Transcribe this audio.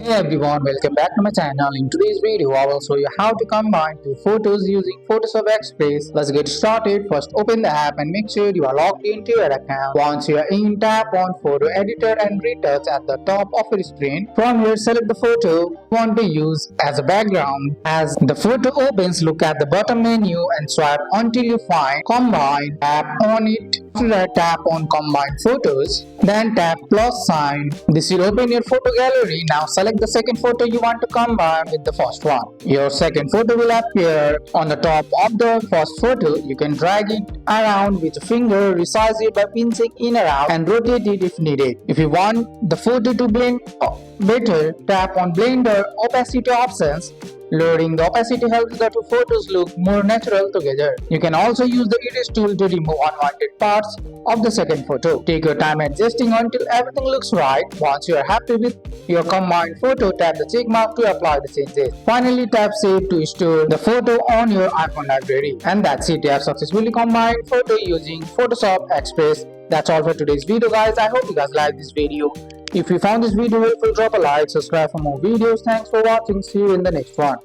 Hey everyone, welcome back to my channel. In today's video, I will show you how to combine two photos using Photoshop Express. Let's get started. First, open the app and make sure you are logged into your account. Once you are in, tap on Photo Editor and Retouch at the top of your screen. From here, select the photo you want to use as a background. As the photo opens, look at the bottom menu and swipe until you find Combine. Tap on it. After that, tap on Combine Photos. Then tap plus sign. This will open your photo gallery. Now select the second photo you want to combine with the first one. Your second photo will appear on the top of the first photo. You can drag it around with a finger, resize it by pinching in around and rotate it if needed. If you want the photo to blend better, tap on Blender opacity options. Lowering the opacity helps the two photos look more natural together. You can also use the erase tool to remove unwanted parts of the second photo. Take your time adjusting until everything looks right. Once you are happy with your combined photo, tap the check mark to apply the changes. Finally, tap Save to store the photo on your iPhone library. And that's it. You have successfully combined photo using Photoshop Express. That's all for today's video, guys. I hope you guys like this video. If you found this video helpful, drop a like, subscribe for more videos. Thanks for watching. See you in the next one.